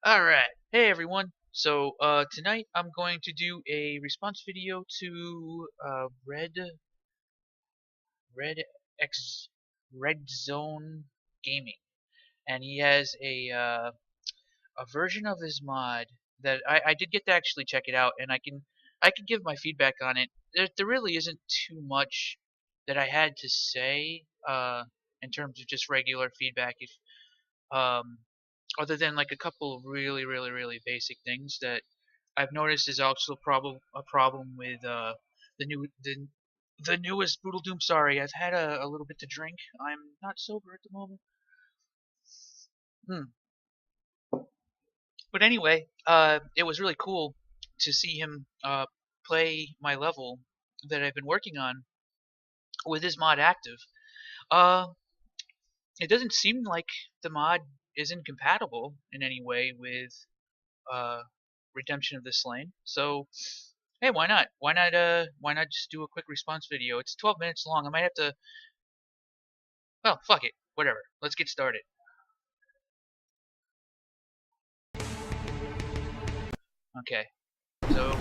Alright, hey everyone. So, tonight I'm going to do a response video to, Red X, Red Zone Gaming. And he has a version of his mod that I did get to actually check it out, and I can give my feedback on it. There really isn't too much that I had to say, in terms of just regular feedback. If, um, Other than like a couple of really basic things that I've noticed is also a problem with the new the newest Brutal Doom. Sorry, I've had a little bit to drink. I'm not sober at the moment. Hmm. But anyway, it was really cool to see him play my level that I've been working on with his mod active. Uh, it doesn't seem like the mod is incompatible in any way with uh, Redemption of the Slain. So, hey, why not? Why not just do a quick response video? It's 12 minutes long. I might have to. Well, fuck it. Whatever. Let's get started. Okay. So.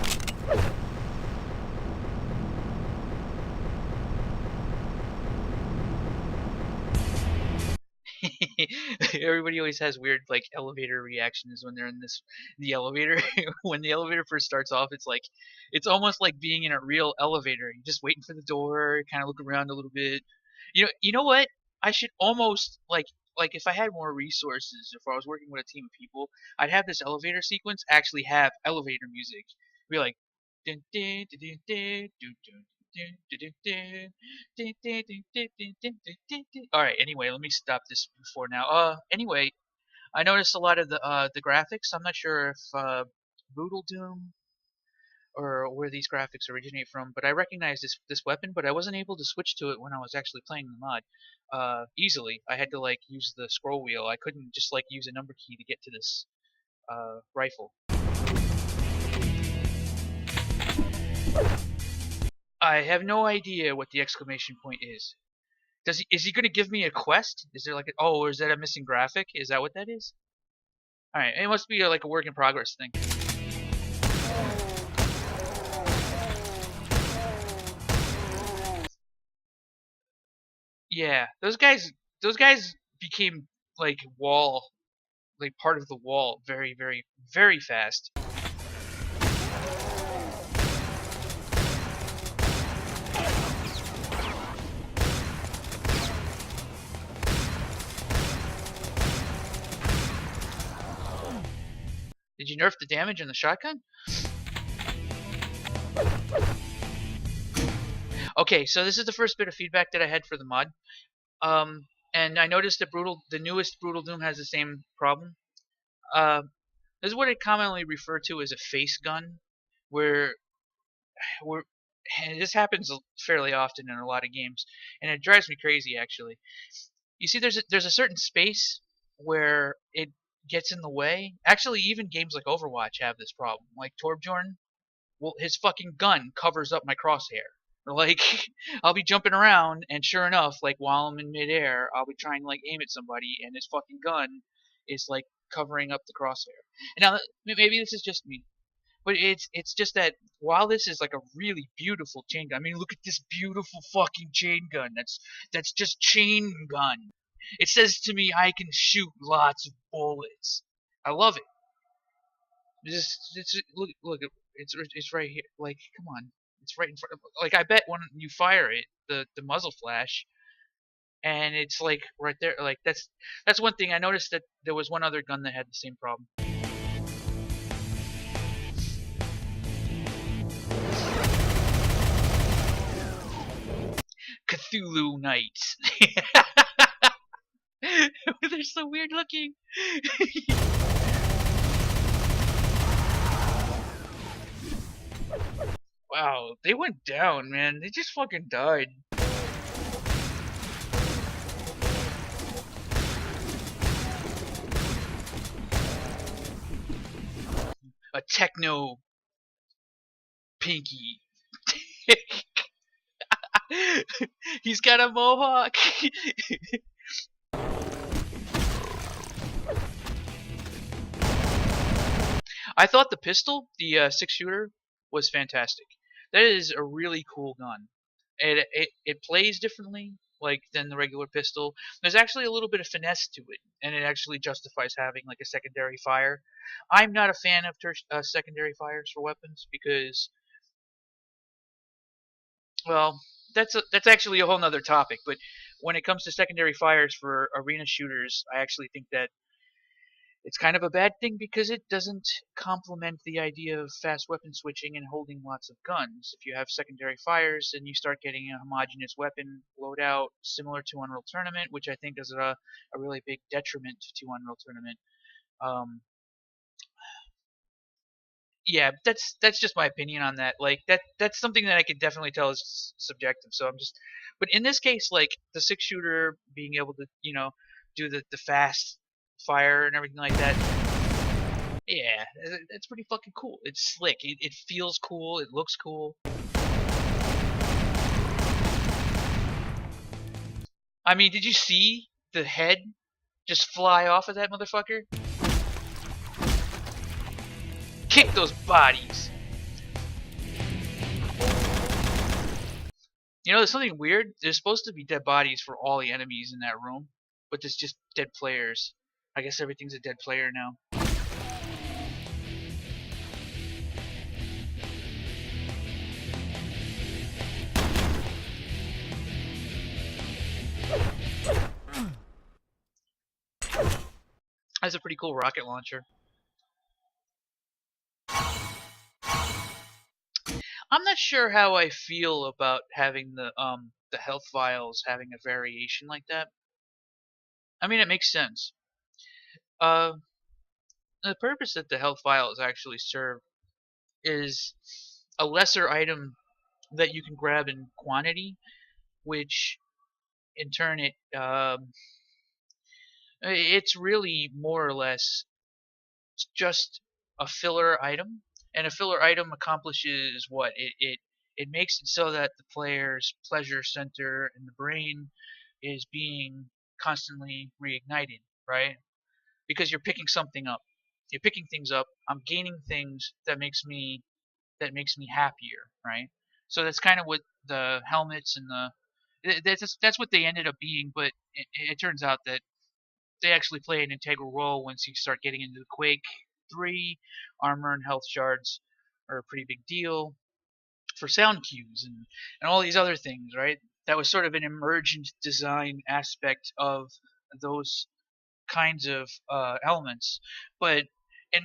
Everybody always has weird like elevator reactions when they're in the elevator. When the elevator first starts off, it's almost like being in a real elevator. You're just waiting for the door, kind of look around a little bit. You know what? I should almost like if I had more resources, if I was working with a team of people, I'd have this elevator sequence actually have elevator music. Be like dun, dun, dun, dun, dun, dun, dun, all right. Anyway, let me stop this before now. Anyway, I noticed a lot of the graphics. I'm not sure if Brutal Doom or where these graphics originate from, but I recognize this weapon, but I wasn't able to switch to it when I was actually playing the mod easily. I had to like use the scroll wheel. I couldn't just like use a number key to get to this rifle. I have no idea what the exclamation point is. Is he gonna give me a quest? Is there like oh, or is that a missing graphic? Is that what that is? All right, it must be like a work in progress thing. Yeah, those guys became like like part of the wall very fast. Did you nerf the damage in the shotgun? Okay, so this is the first bit of feedback that I had for the mod. And I noticed that the newest Brutal Doom has the same problem. Uh, this is what I commonly refer to as a face gun, where and this happens fairly often in a lot of games, and it drives me crazy actually. You see, there's a certain space where it gets in the way. Actually, even games like Overwatch have this problem. Like Torbjorn, well, his fucking gun covers up my crosshair. Or like, I'll be jumping around, and sure enough, like while I'm in midair, I'll be trying to like aim at somebody, and his fucking gun is like covering up the crosshair. And now maybe this is just me, but it's just that while this is like a really beautiful chain gun, I mean, look at this beautiful fucking chain gun. That's just chain gun. It says to me I can shoot lots of bullets. I love it. Just look, it's right here. Like, come on, it's right in front. Like, I bet when you fire it, the muzzle flash, and it's like right there. Like that's one thing I noticed that there was one other gun that had the same problem. Cthulhu Knights. They're so weird looking. Wow, they went down, man. They just fucking died. A techno pinky. He's got a mohawk. I thought the pistol, the six shooter, was fantastic. That is a really cool gun. It plays differently like than the regular pistol. There's actually a little bit of finesse to it, and it actually justifies having like a secondary fire. I'm not a fan of secondary fires for weapons because, well, that's actually a whole nother topic. But when it comes to secondary fires for arena shooters, I actually think that it's kind of a bad thing because it doesn't complement the idea of fast weapon switching and holding lots of guns. If you have secondary fires, then you start getting a homogeneous weapon loadout similar to Unreal Tournament, which I think is a really big detriment to Unreal Tournament. Um, yeah, that's just my opinion on that. Like that's something that I could definitely tell is subjective. So I'm just, but in this case, like the six shooter being able to do the fast fire and everything like that. Yeah, it's pretty fucking cool. It's slick. It feels cool. It looks cool. I mean, did you see the head just fly off of that motherfucker? Kick those bodies. You know, there's something weird. There's supposed to be dead bodies for all the enemies in that room, but there's just dead players. I guess everything's a dead player now. That's a pretty cool rocket launcher. I'm not sure how I feel about having the health vials having a variation like that. I mean, it makes sense. Uh, the purpose that the health vials actually serve is a lesser item that you can grab in quantity, which in turn it's really more or less just a filler item, and a filler item accomplishes what it makes it so that the player's pleasure center in the brain is being constantly reignited, right? Because you're picking something up. You're picking things up. I'm gaining things that makes me happier, right? So that's kind of what the helmets and that's what they ended up being, but it turns out that they actually play an integral role once you start getting into the Quake 3. Armor and health shards are a pretty big deal for sound cues and all these other things, right? That was sort of an emergent design aspect of those kinds of elements. But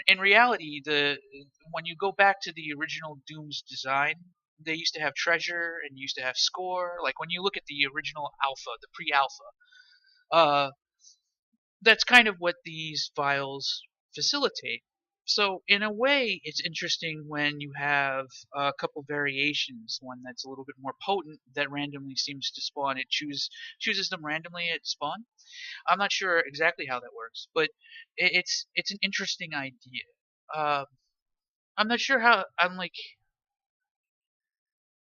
in reality, when you go back to the original Doom's design, they used to have treasure and used to have score. Like when you look at the original alpha, the pre-alpha, uh, that's kind of what these files facilitate. So in a way, it's interesting when you have a couple variations. One that's a little bit more potent that randomly seems to spawn. It chooses them randomly at spawn. I'm not sure exactly how that works, but it's an interesting idea. Uh, I'm not sure how. I'm like,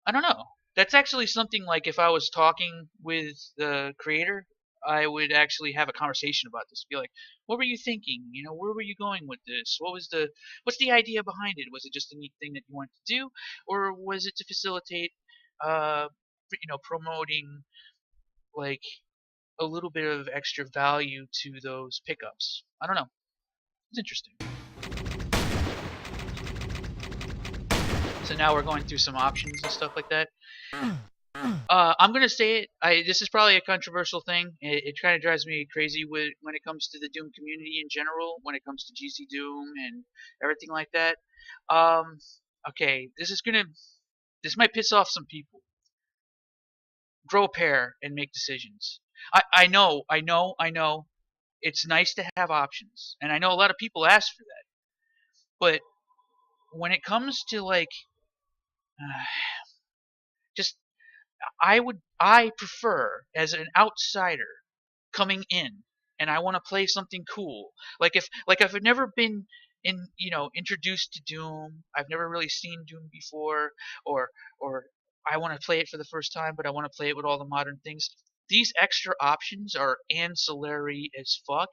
I don't know. That's actually something like if I was talking with the creator, I would actually have a conversation about this. Be like, what were you thinking? Where were you going with this? What's the idea behind it? Was it just a neat thing that you wanted to do, or was it to facilitate, uh, promoting like a little bit of extra value to those pickups? I don't know. It's interesting. So now we're going through some options and stuff like that. I'm gonna say it. This is probably a controversial thing. It kind of drives me crazy when it comes to the Doom community in general. When it comes to GC Doom and everything like that. Um, okay, this might piss off some people. Grow a pair and make decisions. I know. It's nice to have options, and I know a lot of people ask for that. But when it comes to like, just I prefer as an outsider coming in and I want to play something cool. Like if I've never been introduced to Doom, I've never really seen Doom before, or I want to play it for the first time, but I want to play it with all the modern things. These extra options are ancillary as fuck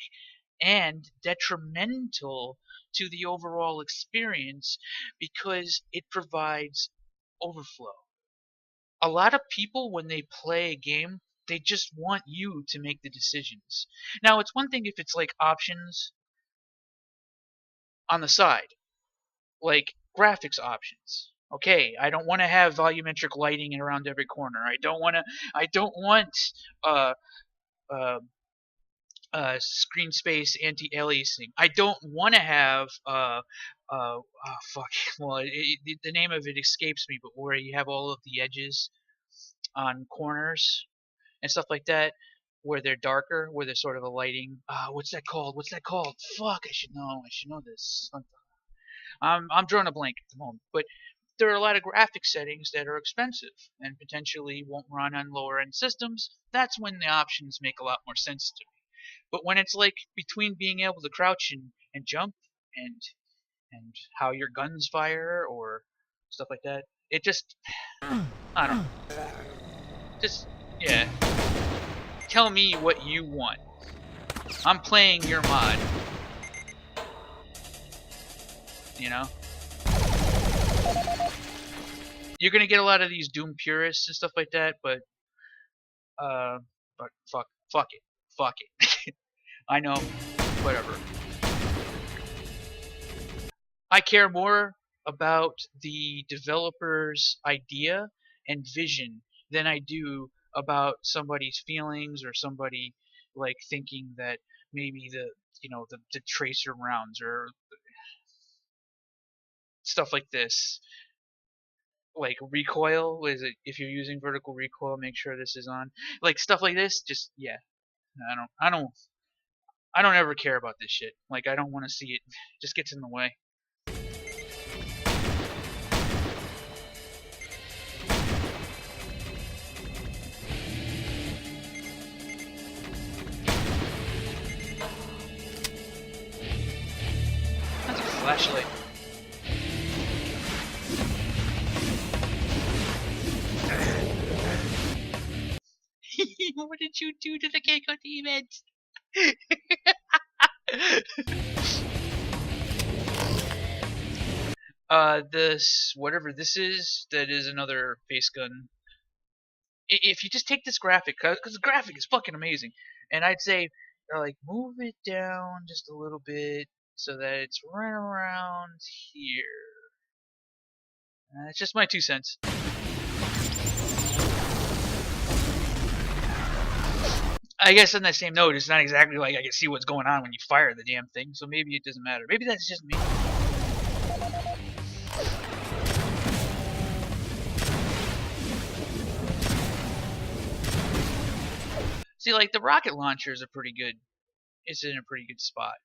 and detrimental to the overall experience because it provides overflow. A lot of people, when they play a game, they just want you to make the decisions. Now, it's one thing if it's like options on the side, like graphics options. Okay, I don't want to have volumetric lighting around every corner. I don't want uh, uh, screen space anti-aliasing. I don't want to have fuck. Well, the name of it escapes me, but where you have all of the edges on corners and stuff like that, where they're darker, where there's sort of a lighting. What's that called? What's that called? Fuck, I should know. I should know this. I'm drawing a blank at the moment, but there are a lot of graphic settings that are expensive and potentially won't run on lower end systems. That's when the options make a lot more sense to me. But when it's like between being able to crouch and jump and how your guns fire or stuff like that, it just, I don't know. Just, yeah. Tell me what you want. I'm playing your mod. You know? You're gonna get a lot of these Doom purists and stuff like that, but fuck it. I know, whatever. I care more about the developer's idea and vision than I do about somebody's feelings or somebody like thinking that maybe the tracer rounds or stuff like this, like recoil, is it, if you're using vertical recoil, make sure this is on, like stuff like this. Just, yeah, I don't ever care about this shit. Like, I don't want to see it. It just gets in the way. That's a flashlight. What did you do to the Cacodemon? This, whatever this is, that is another face gun. If you just take this graphic, because the graphic is fucking amazing, and I'd say, like, move it down just a little bit so that it's right around here. It's just my 2 cents. I guess on that same note, it's not exactly like I can see what's going on when you fire the damn thing, so maybe it doesn't matter. Maybe that's just me. See, like, the rocket launchers are pretty good. It's in a pretty good spot.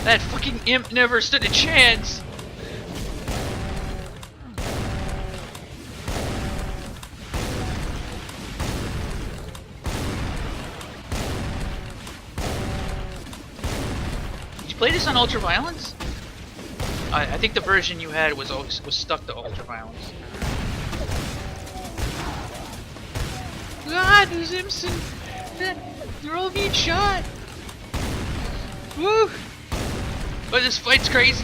That fucking imp never stood a chance! Did you play this on Ultraviolence? I think the version you had was stuck to Ultraviolence. God, these imps and they're all being shot! Woo! But this fight's crazy.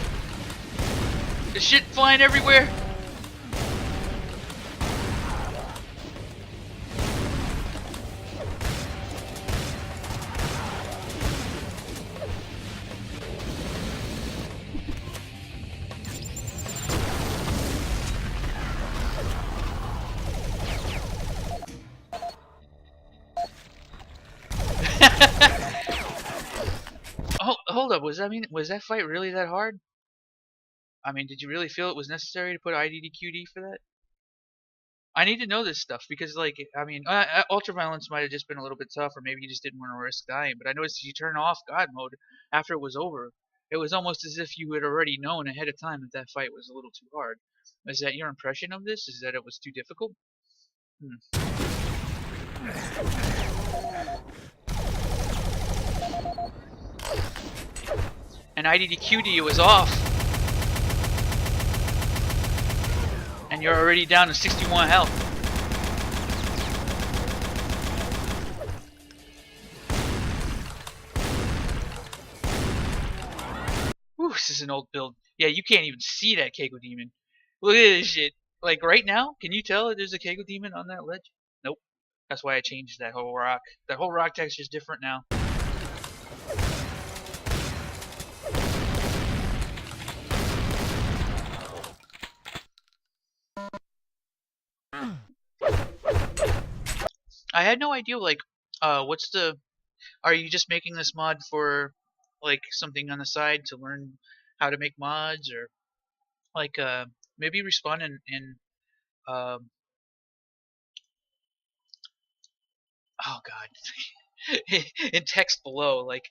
There's shit flying everywhere. Hold up, was that fight really that hard? I mean, did you really feel it was necessary to put IDDQD for that? I need to know this stuff because, like, I mean, Ultraviolence might have just been a little bit tough, or maybe you just didn't want to risk dying. But I noticed if you turn off God mode after it was over, it was almost as if you had already known ahead of time that that fight was a little too hard. Is that your impression of this? Is that it was too difficult? And IDDQD was off. And you're already down to 61 health. Ooh, this is an old build. Yeah, you can't even see that Cacodemon. Look at this shit. Like right now, can you tell there's a Cacodemon on that ledge? Nope. That's why I changed that whole rock. That whole rock texture is different now. I had no idea, like, what's the... Are you just making this mod for, like, something on the side to learn how to make mods, or, like, maybe respond um, oh god, in text below, like,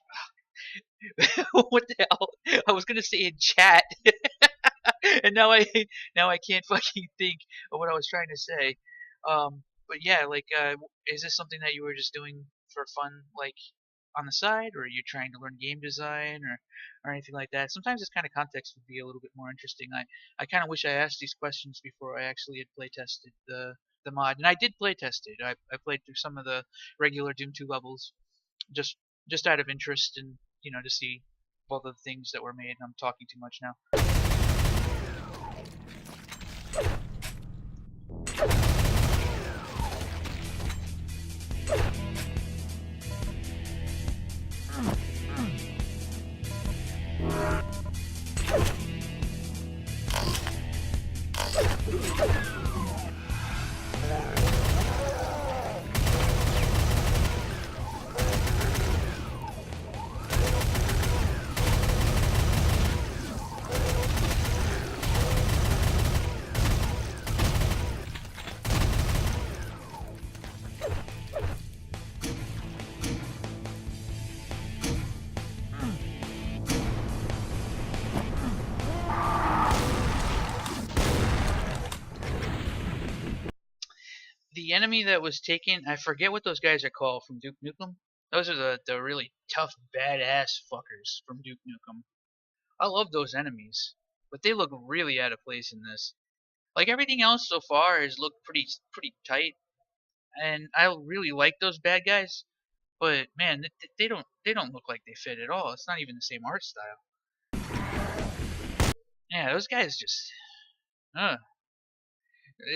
what the hell? I was gonna say in chat, and now I can't fucking think of what I was trying to say. But yeah, like, is this something that you were just doing for fun, like on the side, or are you trying to learn game design or anything like that? Sometimes this kind of context would be a little bit more interesting. I kind of wish I asked these questions before I actually had play tested the mod, and I did play test it. I played through some of the regular Doom 2 levels just just out of interest and to see all the things that were made. I'm talking too much now. The enemy that was taken, I forget what those guys are called from Duke Nukem. Those are the really tough, badass fuckers from Duke Nukem. I love those enemies, but they look really out of place in this. Like everything else so far has looked pretty tight, and I really like those bad guys. But man, they don't look like they fit at all. It's not even the same art style. Yeah, those guys just,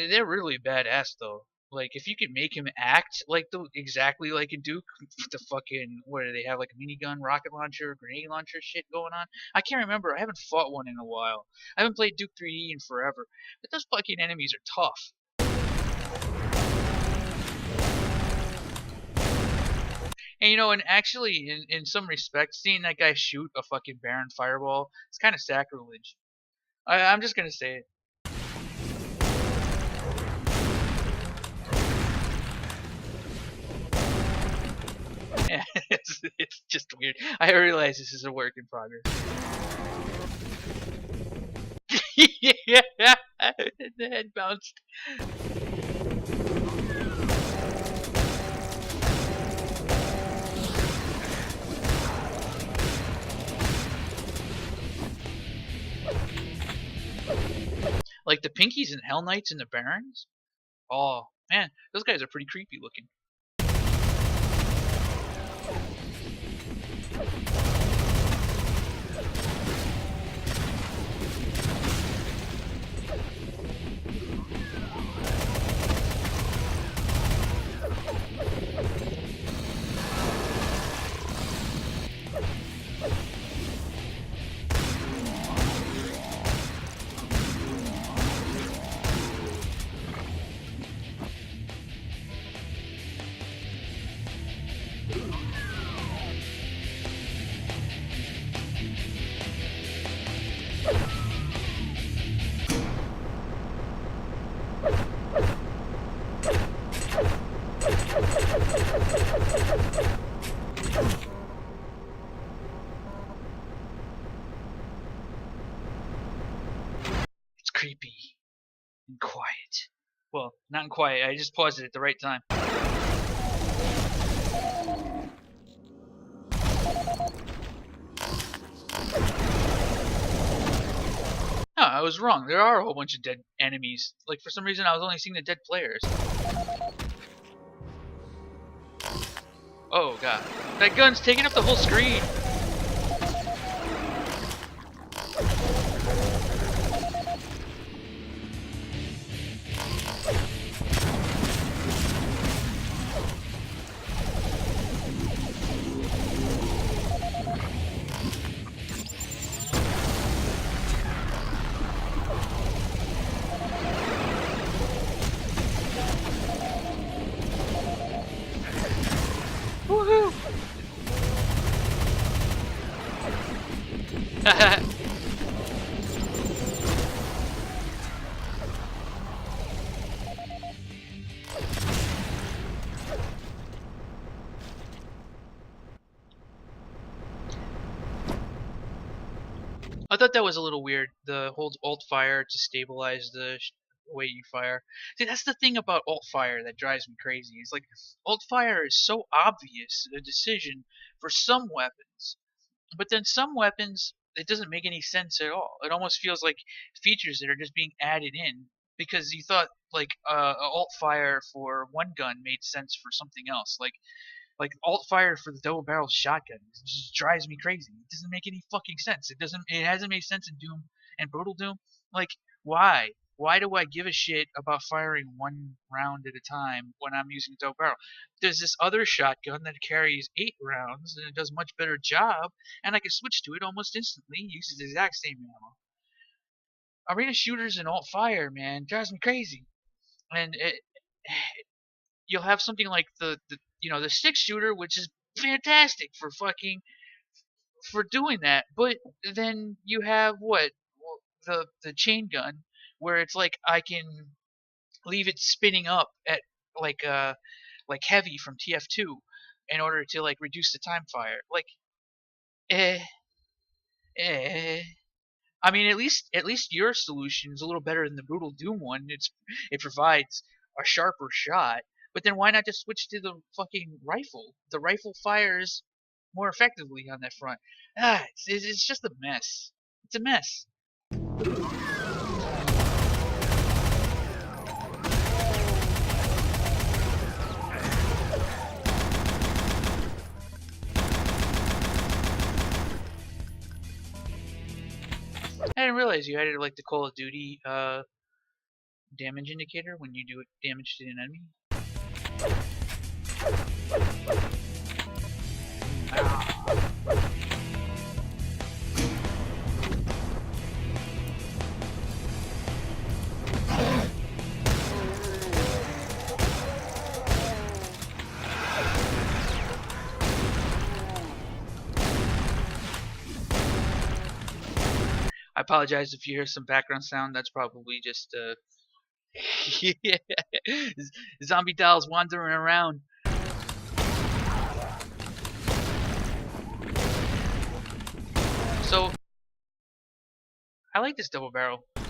they're really badass though. Like if you could make him act like exactly like a Duke, the fucking what do they have, like a minigun, rocket launcher, grenade launcher shit going on? I can't remember. I haven't fought one in a while. I haven't played Duke 3D in forever. But those fucking enemies are tough. And and actually, in some respects, seeing that guy shoot a fucking Baron fireball, it's kind of sacrilege. I'm just gonna say it. Yeah, it's just weird. I realize this is a work in progress. Yeah, the head bounced. Like the Pinkies and Hell Knights and the Barons? Oh, man, those guys are pretty creepy looking. It's creepy and quiet. Well, not in quiet. I just paused it at the right time. No, I was wrong. There are a whole bunch of dead enemies. Like, for some reason, I was only seeing the dead players. Oh, God. That gun's taking up the whole screen. I thought that was a little weird. The hold alt fire to stabilize the way you fire. See, that's the thing about alt fire that drives me crazy. It's like alt fire is so obvious a decision for some weapons, but then some weapons it doesn't make any sense at all. It almost feels like features that are just being added in because you thought like alt fire for one gun made sense for something else. Like alt fire for the double barrel shotgun. It just drives me crazy. It doesn't make any fucking sense. It hasn't made sense in Doom and Brutal Doom. Like, why? Why do I give a shit about firing one round at a time when I'm using a double barrel? There's this other shotgun that carries 8 rounds and it does a much better job, and I can switch to it almost instantly. It uses the exact same ammo. Arena shooters and alt fire, man, drives me crazy. And you'll have something like the 6-shooter, which is fantastic for doing that. But then you have what the chain gun, where it's like I can leave it spinning up at like heavy from TF2 in order to like reduce the time fire. Like, eh, eh. I mean, at least your solution is a little better than the Brutal Doom one. It provides a sharper shot. But then why not just switch to the fucking rifle? The rifle fires more effectively on that front. It's just a mess. It's a mess. I didn't realize you had it like the Call of Duty damage indicator when you do damage to an enemy. I apologize if you hear some background sound. That's probably just zombie dolls wandering around. So I like this double barrel. I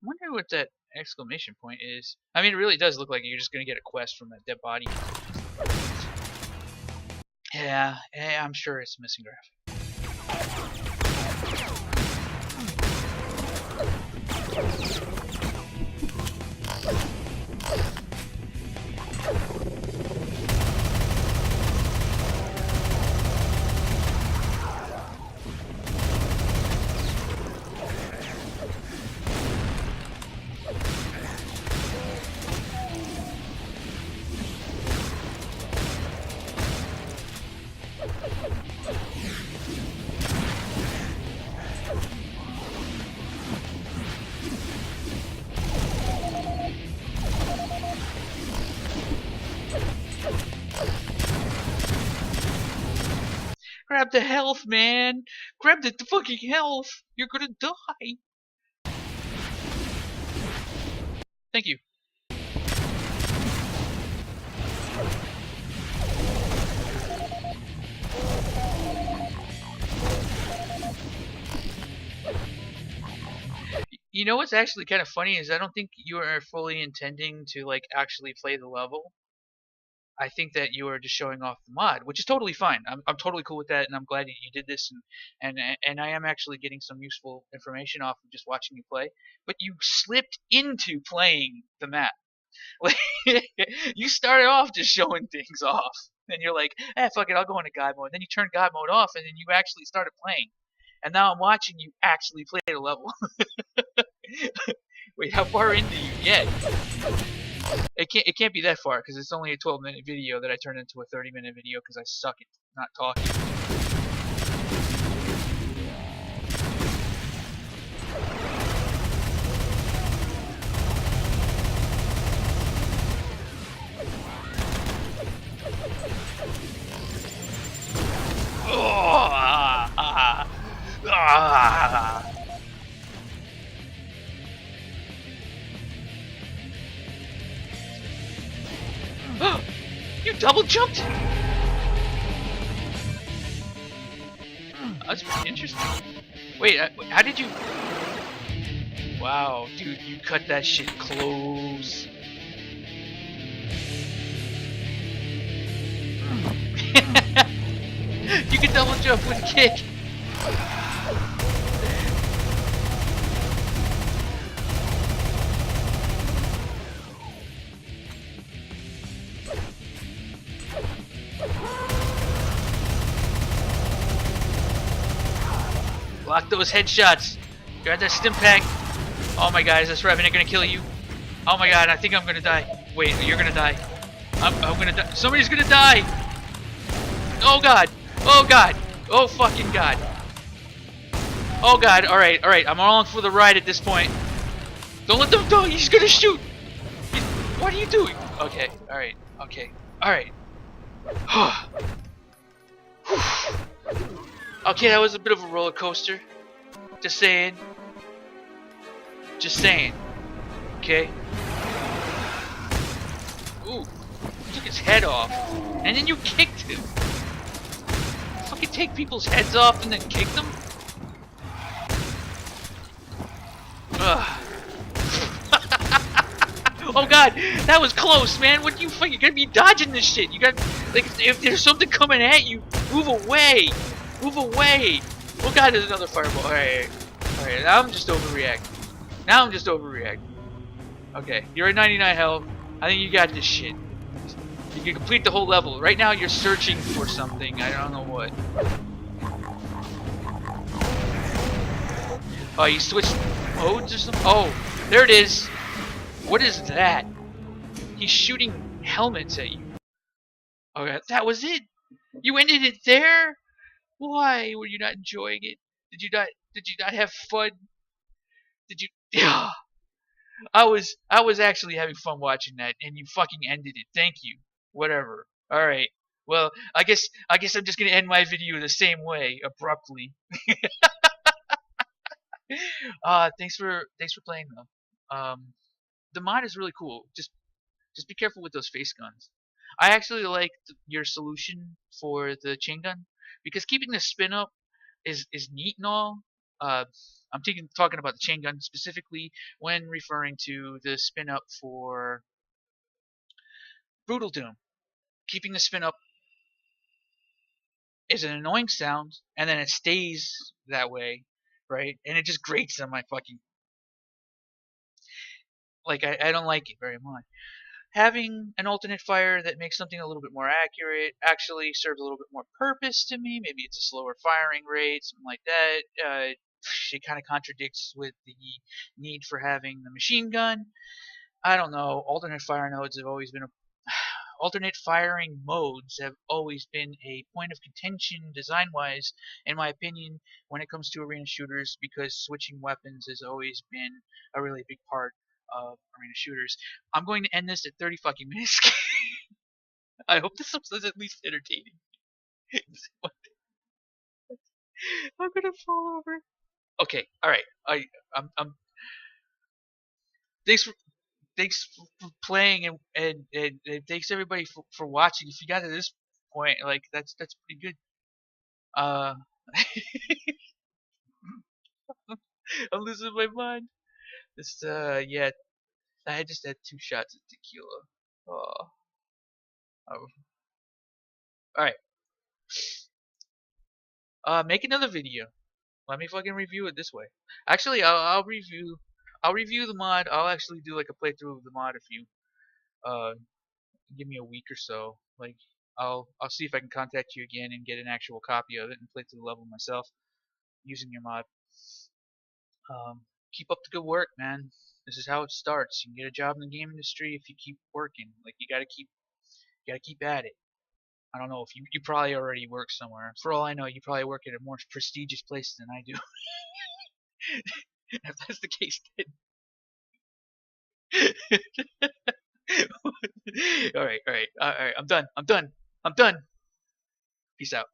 wonder what that exclamation point is. I mean, it really does look like you're just gonna get a quest from that dead body. Yeah, I'm sure it's missing graphic. Grab the health, man! Grab the fucking health! You're gonna die! Thank you. You know what's actually kind of funny is I don't think you are fully intending to like actually play the level. I think that you are just showing off the mod, which is totally fine. I'm totally cool with that, and I'm glad that you did this, and I am actually getting some useful information off of just watching you play. But you slipped into playing the map. Like, you started off just showing things off, and you're like, fuck it, I'll go into God mode. Then you turn God mode off, and then you actually started playing. And now I'm watching you actually play the level. Wait, how far in do you get? It can't be that far because it's only a 12-minute video that I turned into a 30-minute video because I suck at not talking. You double jumped? That's pretty interesting. Wait, how did you... Wow, dude, you cut that shit close. You can double jump with a kick. Block those headshots. Grab that stim pack. Oh my god, is this Revenant gonna kill you? Oh my god, I think I'm gonna die. Wait, you're gonna die. I'm gonna die. Somebody's gonna die. Oh god. Oh god. Oh fucking god. Oh god. Alright, alright. I'm along for the ride at this point. Don't let them go. He's gonna shoot. What are you doing? Okay. Alright. Okay. Alright. Okay, that was a bit of a roller coaster. Just saying. Just saying. Okay. Ooh. You took his head off. And then you kicked him. Fucking take people's heads off and then kick them? Ugh. Oh god, that was close, man. What do you fucking... You're gonna be dodging this shit. You got... Like, if there's something coming at you, move away. Move away! Oh god, there's another fireball. Alright. Alright, now I'm just overreacting. Now I'm just overreacting. Okay, you're at 99 health. I think you got this shit. You can complete the whole level. Right now you're searching for something. I don't know what. Oh, you switched modes or something? Oh, there it is. What is that? He's shooting helmets at you. Okay, that was it. You ended it there? Why were you not enjoying it? Did you not have fun? Did you... Yeah. I was actually having fun watching that, and you fucking ended it. Thank you. Whatever. Alright. Well, I guess I'm just gonna end my video the same way, abruptly. Thanks for playing though. The mod is really cool. Just be careful with those face guns. I actually liked your solution for the chain gun, because keeping the spin up is neat and all. I'm talking about the chain gun specifically when referring to the spin up for Brutal Doom. Keeping the spin up is an annoying sound, and then it stays that way, right? And it just grates on my fucking... Like, I don't like it very much. Having an alternate fire that makes something a little bit more accurate actually serves a little bit more purpose to me. Maybe it's a slower firing rate, something like that. It kind of contradicts with the need for having the machine gun. I don't know. Alternate firing modes have always been a point of contention design-wise, in my opinion, when it comes to arena shooters, because switching weapons has always been a really big part of arena shooters. I'm going to end this at 30 fucking minutes. I hope this was at least entertaining. I'm gonna fall over. Okay, all right. I'm. Thanks for playing, and thanks everybody for watching. If you got to this point, like that's pretty good. I'm losing my mind. This yeah, I just had 2 shots of tequila. Oh, all right. Make another video. Let me fucking review it this way. Actually, I'll review the mod. I'll actually do like a playthrough of the mod if you give me a week or so. Like I'll see if I can contact you again and get an actual copy of it and play through the level myself using your mod. Keep up the good work, man. This is how it starts. You can get a job in the game industry if you keep working. Like you gotta keep at it. I don't know if you probably already work somewhere. For all I know, you probably work at a more prestigious place than I do. If that's the case, then all right. I'm done. Peace out.